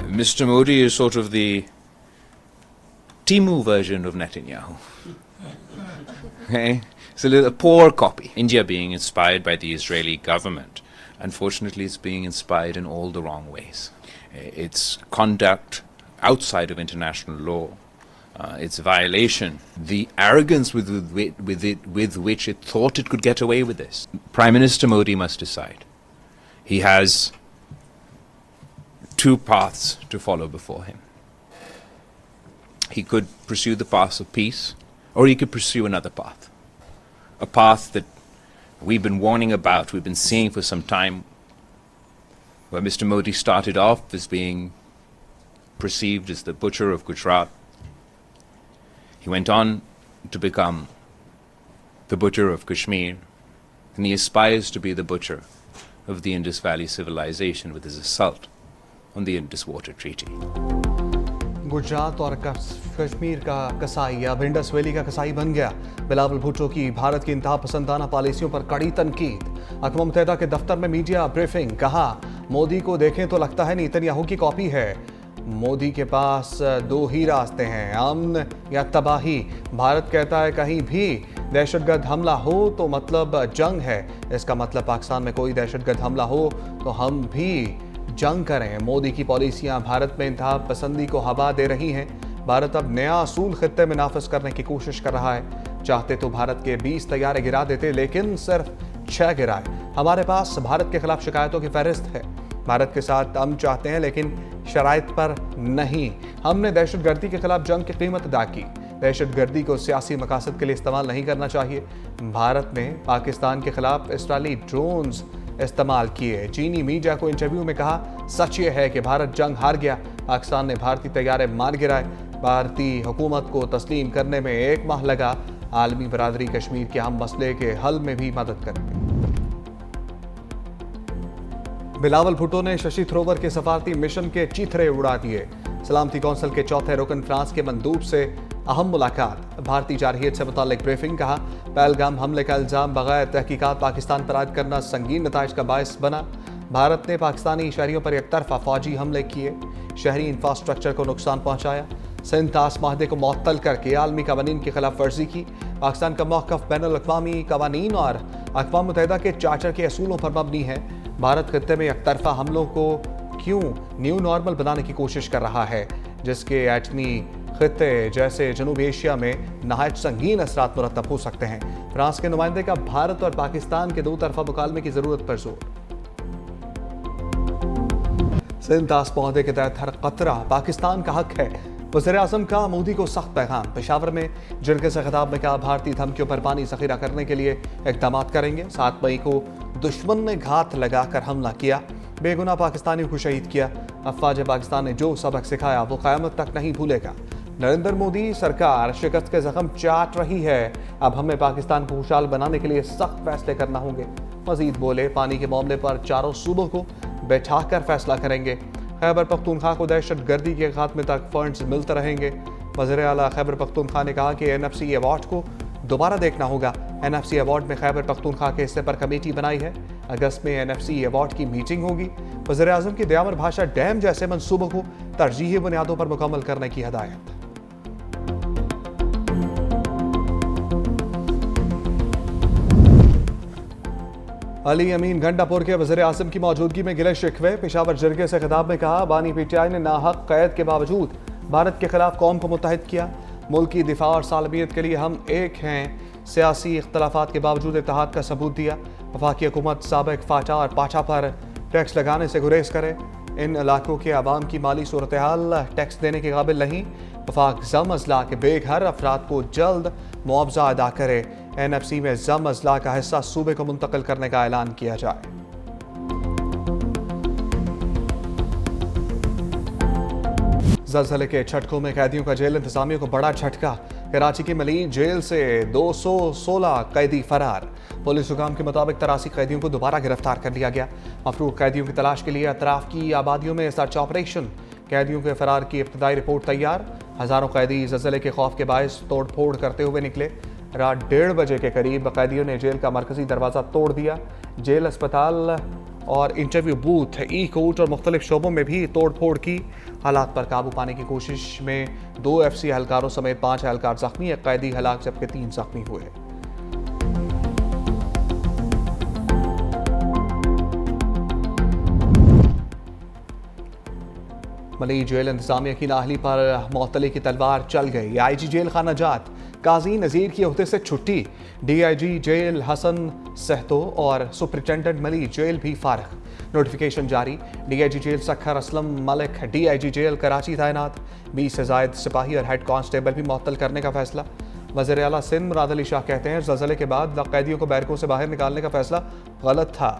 Mr. Modi is sort of the Timu version of Netanyahu. Okay? It's a poor copy. India being inspired by the Israeli government, unfortunately, it's being inspired in all the wrong ways. Its conduct outside of international law, its violation, the arrogance with which it thought it could get away with this. Prime Minister Modi must decide. He has two paths to follow before him. He could pursue the path of peace, or he could pursue another path. A path that we've been warning about, we've been seeing for some time, where Mr. Modi started off as being perceived as the butcher of Gujarat. He went on to become the butcher of Kashmir, and he aspires to be the butcher of the Indus Valley civilization with his assault on the Indus Water Treaty. Gujarat और कश्मीर का कसाई अब Indus valley का कसाई बन गया। बिलावल भुट्टो की भारत की इंतहा पसंदाना पॉलिसियों पर कड़ी तनकीद। अक़वाम मुत्तहिदा के दफ्तर में मीडिया ब्रीफिंग, कहा मोदी को देखें तो लगता है नेतन्याहू की कॉपी है। मोदी के पास दो ही रास्ते हैं, अमन या तबाही। भारत कहता है कहीं भी दहशतगर्द हमला हो तो मतलब जंग है। इसका मतलब पाकिस्तान में कोई दहशतगर्द हमला हो तो हम भी जंग करें। मोदी की पॉलिसियां भारत में इंतहा पसंदी को हवा दे रही हैं। भारत अब नया असूल खित्ते में नाफिज करने की कोशिश कर रहा है। चाहते तो भारत के 20 तैयारे गिरा देते, लेकिन सिर्फ 6 गिराए। हमारे पास भारत के खिलाफ शिकायतों की फहरिस्त है। भारत के साथ हम चाहते हैं, लेकिन शराइत पर नहीं। हमने दहशतगर्दी के खिलाफ जंग की कीमत अदा की। दहशतगर्दी को सियासी मकासद के लिए इस्तेमाल नहीं करना चाहिए। भारत ने पाकिस्तान के खिलाफ इसराइली ड्रोन्स इस्तेमाल किए। चीनी मीडिया को इंटरव्यू में कहा, सच ये है कि भारत जंग हार गया। पाकिस्तान ने भारतीय तैयारे मार गिराए। भारतीय हुकूमत को तस्लीम करने में 1 माह लगा। आलमी बरादरी कश्मीर के अहम मसले के हल में भी मदद करेगी। बिलावल भुट्टो ने शशि थरूर के सफारती मिशन के चीथरे उड़ा दिए। सलामती कौंसिल के चौथे रुकन फ्रांस के मंदूब से अहम मुलाकात। भारतीय जारहियत से मुतालिक ब्रीफिंग, कहा पहलगाम हमले का इल्ज़ाम बगैर तहकीकात पाकिस्तान पर आयद करना संगीन नताइज का बायस बना। भारत ने पाकिस्तानी शहरियों पर एक तरफा फौजी हमले किए, शहरी इंफ्रास्ट्रक्चर को नुकसान पहुंचाया। सिंध ताश माहदे को मुअत्तल करके आलमी कवानीन की खिलाफ वर्जी की। पाकिस्तान का मौक़िफ़ बैनुल अक़वामी कवानीन और अक़वाम मुत्तहिदा के चार्टर के असूलों पर मबनी है। भारत खित्ते में एक तरफा हमलों को क्यों न्यू नॉर्मल बनाने की कोशिश कर रहा है, जिसके एटमी खित्ते जैसे जनूबी एशिया में नहायत संगीन असरात मुरतब हो सकते हैं। फ्रांस के नुमाइंदे का भारत और पाकिस्तान के 2 तरफा मुकालमे की जरूरत पर जोर। सिंध ताश माहदे के तहत हर कतरा पाकिस्तान का हक है। वज़ीर-ए-आज़म का मोदी को सख्त पैगाम। पेशावर में जिरगे से खिताब में कहा, भारतीय धमकियों पर पानी ज़ख़ीरा करने के लिए इक़दाम करेंगे। 7 मई को दुश्मन ने घात लगाकर हमला किया, बेगुनाह पाकिस्तानियों को शहीद किया। अफ़वाज पाकिस्तान ने जो सबक सिखाया वो क़यामत तक नहीं भूलेगा। नरेंद्र मोदी सरकार शिकस्त के जख्म चाट रही है। अब हमें पाकिस्तान को खुशहाल बनाने के लिए सख्त फैसले करना होंगे। मजीद बोले, पानी के मामले पर चारों सूबों को बैठाकर फैसला करेंगे। खैबर पख्तूनख्वा को दहशतगर्दी के खात्मे तक फंड्स मिलते रहेंगे। वज़ीर आला खैबर पख्तूनख्वा ने कहा कि NFC अवार्ड को दोबारा देखना होगा। NFC अवार्ड में खैबर पख्तूनख्वा के हिस्से पर कमेटी बनाई है। अगस्त में NFC अवार्ड की मीटिंग होगी। वज़ीर-ए-आज़म की दयावर भाषा डैम जैसे मंसूबों को तरजीही बुनियादों पर मुकम्मल करने की हिदायत। अली अमीन गंडापुर के वज़ीर-ए-आज़म की मौजूदगी में गिले शिकवे। पेशावर जिरगे से खिताब में कहा, बानी PTI ने नाहक कैद के बावजूद भारत के खिलाफ कौम को मुत्तहिद किया। मुल्क की दिफा और सालमियत के लिए हम एक हैं। सियासी इख्तलाफात के बावजूद इत्तेहाद का सबूत दिया। वफाकी हुकूमत साबिक फाटा और पाटा पर टैक्स लगाने से गुरेज करे। इन इलाकों के आवाम की माली सूरत हाल टैक्स देने के काबिल नहीं। वफाक ज़म अजला के बेघर अफराद को जल्द मुआवजा अदा करे। NFC में ज़म अजला का हिस्सा सूबे को मुंतकिल करने का ऐलान किया जाए। ज़लज़ले के झटकों में कैदियों का जेल इंतजामिया को बड़ा झटका। कराची की मलीन जेल से 216 कैदी फरार। पुलिस हुकाम के मुताबिक 83 कैदियों को दोबारा गिरफ्तार कर लिया गया। मफरूर कैदियों की तलाश के लिए अतराफ की आबादियों में सर्च ऑपरेशन। कैदियों के फरार की इब्तदाई रिपोर्ट तैयार। हज़ारों कैदी ज़लज़ले के खौफ के बायस तोड़ फोड़ करते हुए निकले। रात 1:30 बजे के करीब कैदियों ने जेल का मरकजी दरवाज़ा तोड़ दिया। जेल, अस्पताल और इंटरव्यू बूथ, ई कोर्ट और मुख्तलिफ शोबों में भी तोड़ फोड़ की। हालात पर काबू पाने की कोशिश में 2 FC एहलकारों समेत 5 एहलकार जख्मी, एक कैदी हलाक जबकि 3 जख्मी हुए। मली जेल इंतजामिया की नाहली पर मुअत्तली की तलवार चल गई। IG जेल खाना जात काजी नज़ीर की ओहदे से छुट्टी। DIG जेल हसन सहतो और सुपरिटेंडेंट मली जेल भी फारिग। नोटिफिकेशन जारी। DIG jail Sukkur Aslam Malik DIG jail Karachi तैनात। 20 से जायद सिपाही और हेड कांस्टेबल भी मुअत्तल करने का फैसला। वज़ीर आला सिंध मुराद अली शाह कहते हैं ज़लज़ले के बाद कैदियों को बैरकों से बाहर निकालने का फैसला गलत था,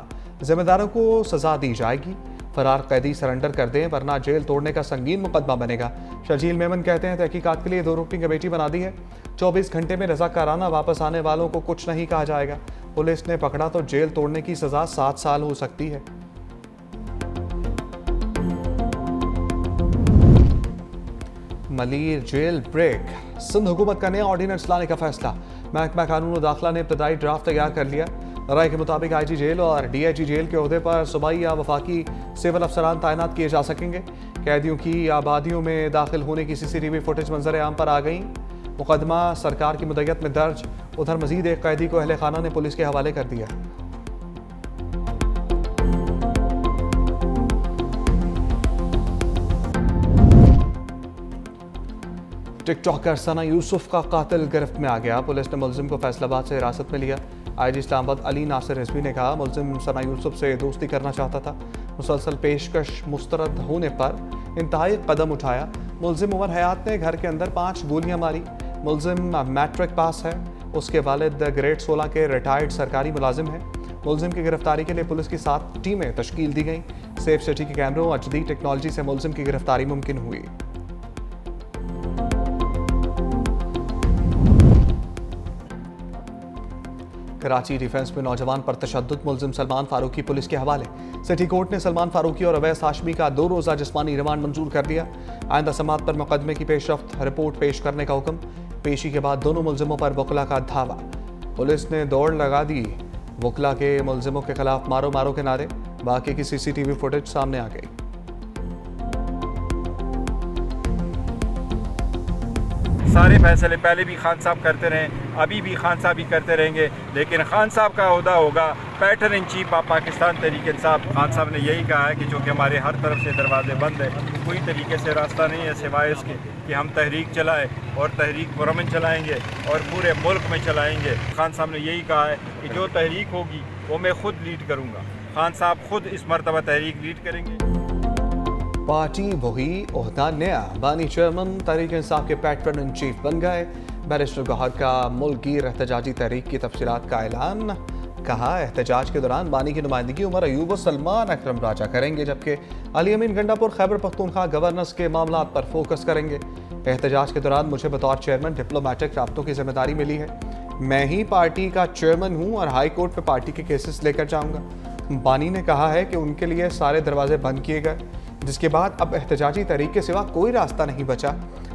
जिम्मेदारों को सजा दी जाएगी। फरार कैदी सरेंडर कर दें वरना जेल तोड़ने का संगीन मुकदमा बनेगा। शर्जील मेमन कहते हैं तहकीकात के लिए 2 रुकनी कमेटी बना दी है। 24 घंटे में रज़ाकाराना वापस आने वालों को कुछ नहीं कहा जाएगा। पुलिस ने पकड़ा तो जेल तोड़ने की सजा 7 साल हो सकती है। Malir jail break. सिंध हुकूमत का नया ऑर्डिनेंस लाने का फैसला। महकमा कानून और दाखिला ने इब्तदाई ड्राफ्ट तैयार कर लिया। राय के मुताबिक IG जेल और DIG जेल के ओहदे पर सूबाई या वफाकी सिविल अफसरान तैनात किए जा सकेंगे। कैदियों की आबादियों में दाखिल होने की CCTV फुटेज मंजर आम पर आ गई। मुकदमा सरकार की मुद्दत में दर्ज। उधर मजीद एक कैदी को अहले खाना ने पुलिस के हवाले कर दिया। टिकटॉकर सना यूसुफ का कातिल गिरफ्त में आ गया। पुलिस ने मुलजिम को फैसलाबाद से हिरासत में लिया। IG इस्लामाबाद अली नासिर रिजवी ने कहा मुलजिम सना यूसुफ से दोस्ती करना चाहता था। मुसलसल पेशकश मुस्तरद होने पर इंतहाई कदम उठाया। मुलजिम उमर हयात ने घर के अंदर 5 गोलियां मारी। मुलजिम मैट्रिक पास है। उसके वालिद ग्रेड 16 के रिटायर्ड सरकारी मुलाजिम हैं। मुलजिम की गिरफ्तारी के लिए पुलिस की 7 टीमें तश्कील दी गई। सेफ सिटी के कैमरों और जदीद टेक्नोलॉजी से मुलजिम की गिरफ्तारी मुमकिन हुई। कराची डिफेंस में नौजवान पर तशद्दुद, मुलजिम सलमान फारूकी पुलिस के हवाले। सिटी कोर्ट ने सलमान फारूकी और अवैस हाशमी का 2 रोज़ा जिस्मानी रिमांड मंजूर कर दिया। आइंदा समात पर मुकदमे की पेशरफ्त रिपोर्ट पेश करने का हुक्म। पेशी के बाद दोनों मुलजिमों पर वकला का धावा। पुलिस ने दौड़ लगा दी। वकला के मुलजिमों के खिलाफ मारो मारो के नारे। बाकी की CCTV फुटेज सामने आ गई। सारे फैसले पहले भी खान साहब करते रहे, अभी भी खान साहब ही करते रहेंगे, लेकिन खान साहब का ओहदा होगा patron in chief of Pakistan Tehreek Insaf. Khan साहब ने यही कहा है कि चूँकि हमारे हर तरफ से दरवाजे बंद है, कोई तरीके से रास्ता नहीं है सिवाय इसके कि हम तहरीक चलाएं और तहरीक पुरअमन चलाएंगे और पूरे मुल्क में चलाएंगे। खान साहब ने यही कहा है कि जो तहरीक होगी वो मैं खुद लीड करूँगा। खान साहब खुद इस मरतबा तहरीक लीड करेंगे। पार्टी वही ओहदा नया। बानी चेयरमैन तहरीक इंसाफ के पैटर्न इन चीफ बन गए। बैरिस्टर गौहर का मुल्की एहतजाजी तहरीक की तफसीलात का ऐलान। कहा एहतजाज के दौरान बानी की नुमाइंदगी उमर अयूब और सलमान अकरम राजा करेंगे, जबकि अली अमीन गंडापुर खैबर पख्तूनख्वा गवर्नेंस के मामला पर फोकस करेंगे। एहतजाज के दौरान मुझे बतौर चेयरमैन डिप्लोमेटिक राब्तों की जिम्मेदारी मिली है। मैं ही पार्टी का चेयरमैन हूँ और हाई कोर्ट में पार्टी के केसेस लेकर जाऊँगा। बानी ने कहा है कि उनके लिए सारे दरवाजे बंद किए गए, जिसके बाद अब एहतजाजी तहरीक के सिवा कोई रास्ता नहीं बचा।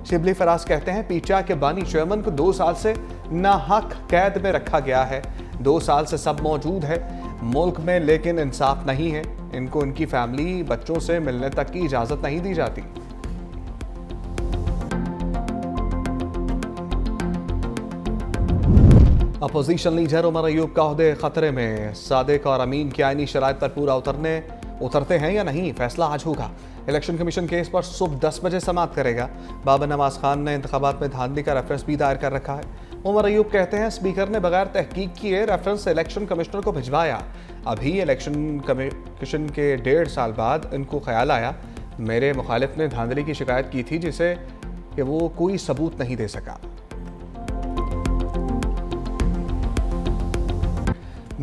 शिबली फराज कहते हैं पीचा के बानी चेयरमैन को 2 साल से नाहक कैद में रखा गया है। 2 साल से सब मौजूद है मुल्क में, लेकिन इंसाफ नहीं है। इनको उनकी फैमिली बच्चों से मिलने तक की इजाजत नहीं दी जाती। अपोजिशन लीडर उमर अयूब का ओहदे खतरे में। सादिक और अमीन की आईनी शराइत पर पूरा उतरते हैं या नहीं, फैसला आज होगा। इलेक्शन कमीशन केस पर सुबह 10 बजे समाप्त करेगा। बाबर नवाज खान ने इंतखाबात में धांधली का रेफरेंस भी दायर कर रखा है। उमर अयूब कहते हैं स्पीकर ने बगैर तहकीक किए रेफरेंस इलेक्शन कमिश्नर को भिजवाया। अभी इलेक्शन कमीशन के 1.5 साल बाद इनको ख्याल आया मेरे मुखालिफ ने धांधली की शिकायत की थी, जिसे कि वो कोई सबूत नहीं दे सका।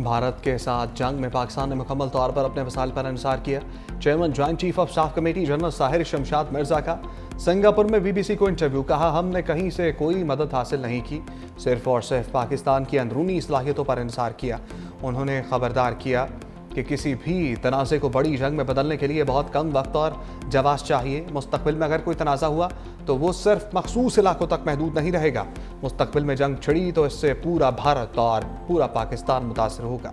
भारत के साथ जंग में पाकिस्तान ने मुकम्मल तौर पर अपने वसाइल पर इंसार किया। Chairman joint chief of staff committee general Sahir Shamshad Mirza का सिंगापुर में BBC को इंटरव्यू। कहा हमने कहीं से कोई मदद हासिल नहीं की, सिर्फ और सिर्फ पाकिस्तान की अंदरूनी सलाहियतों पर इंसार किया। उन्होंने खबरदार किया कि किसी भी तनाज़े को बड़ी जंग में बदलने के लिए बहुत कम वक्त और जवाब चाहिए। मुस्तकबिल में अगर कोई तनाज़ा हुआ तो वो सिर्फ मखसूस इलाकों तक महदूद नहीं रहेगा। मुस्तकबिल में जंग छिड़ी तो इससे पूरा भारत और पूरा पाकिस्तान मुतासर होगा।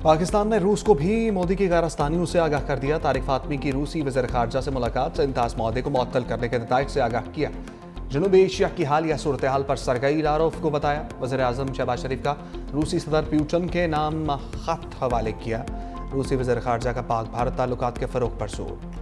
पाकिस्तान ने रूस को भी मोदी की कारस्तानियों से आगाह कर दिया। तारिक फातमी की रूसी वज़ीर ख़ारजा से मुलाकात से इंताज मौदे को मुअत्तल करने के नताइज से आगाह किया। जनूबी एशिया की हालिया सूरत हाल पर सरगई लारोफ को बताया। वज़ीर आज़म शहबाज शरीफ का रूसी सदर प्यूटन के नाम ख़त हवाले किया। रूसी वज़ीर ख़ारजा का पाक भारत ताल्लुकात के फ़रोग़ पर जोर।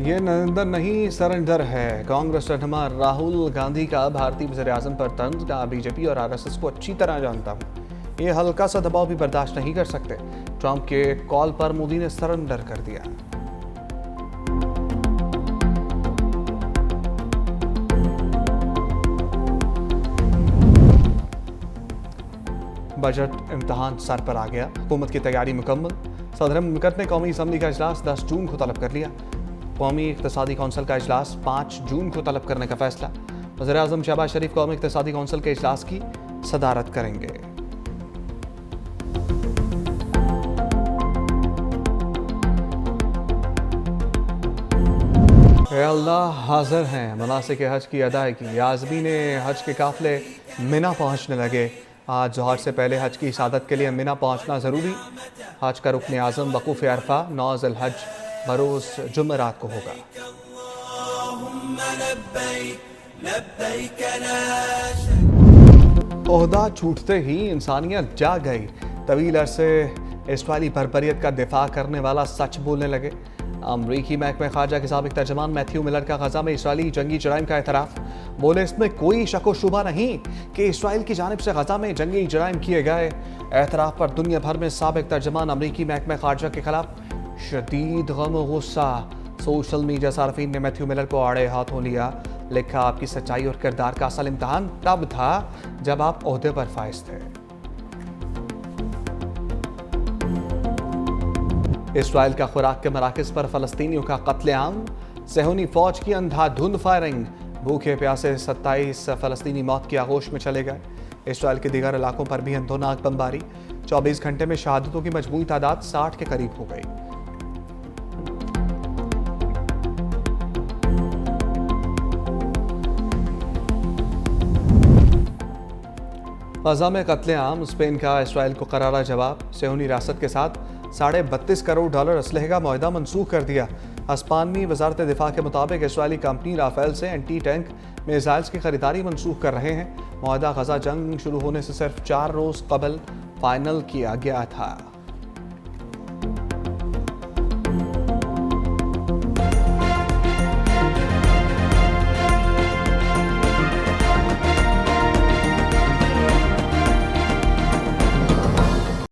ये नरेंद्र नहीं सरेंडर है। कांग्रेस रहनुमा राहुल गांधी का भारतीय वज़ीर आज़म पर तंज का बीजेपी और आरएसएस को अच्छी तरह जानता हूँ। ये हल्का सा दबाव भी बर्दाश्त नहीं कर सकते। ट्रंप के कॉल पर मोदी ने सरेंडर कर दिया। बजट इम्तहान सर पर आ गया। हुकूमत की तैयारी मुकम्मल। सदर मुमलिकत ने कौमी असम्बली का इजलास 10 जून को तलब कर लिया। कौमी इक़्तिसादी कौंसिल का इजलास 5 जून को तलब करने का फैसला। वज़ीर आज़म शहबाज शरीफ कौमी इक़्तिसादी कौंसिल के इजलास की सदारत करेंगे। अल्लाह हाजिर हैं। मनासिक हज की अदायगी। आज़मी ने हज के काफ़िले मिना पहुँचने लगे। आज जोहर से पहले हज की इसादत के लिए मिना पहुँचना ज़रूरी। हज का रुकन आज़म वक़ूफ़ अरफा 9 ज़िलहज बरोज़ जुमेरात को होगा। ओहदा छूटते ही इंसानियत जाग गई। तवील अरसे इस्राइली बर्बरियत का दिफा करने वाला सच बोलने लगे। अमरीकी महकमे खारजा के साबिक तर्जमान मैथ्यू मिलर का गजा में इस्राइली जंगी जराइम का एतराफ़। बोले इसमें कोई शक व शुबा नहीं कि इसराइल की जानिब से गजा में जंगी जराइम किए गए। एतराफ़ पर दुनिया भर में साबिक तर्जमान अमरीकी महकमे खारजा के खिलाफ शदीद गम व गुस्सा। सोशल मीडिया सार्फिन ने मैथ्यू मिलर को आड़े हाथों लिया। लिखा आपकी सच्चाई और किरदार का असल इम्तहान तब था जब आप ओहदे पर फाइज थे। इसराइल का खुराक के मराकज़ पर फ़लस्तीनियों का कत्लेआम। सेहूनी फ़ौज की अंधाधुंध फायरिंग। भूखे प्यासे 27 फ़लस्तीनी मौत की आगोश में चले गए। इसराइल के दीगर इलाकों पर भी अंधोनाक बमबारी। 24 घंटे में शहादतों की मजमूई तादाद 60 के करीब हो गई। गजा में कत्लेआम। स्पेन का इसराइल को करारा जवाब। सेहूनी रियासत के साथ $32.5 करोड़ असलहे का मुआहदा मनसूख कर दिया। अस्पानी वजारत दिफा के मुताबिक इसराइली कंपनी राफेल से एंटी टैंक मिसाइल्स की खरीदारी मनसूख कर रहे हैं। मुआहदा गजा जंग शुरू होने से सिर्फ 4 रोज़ कबल फाइनल किया गया था।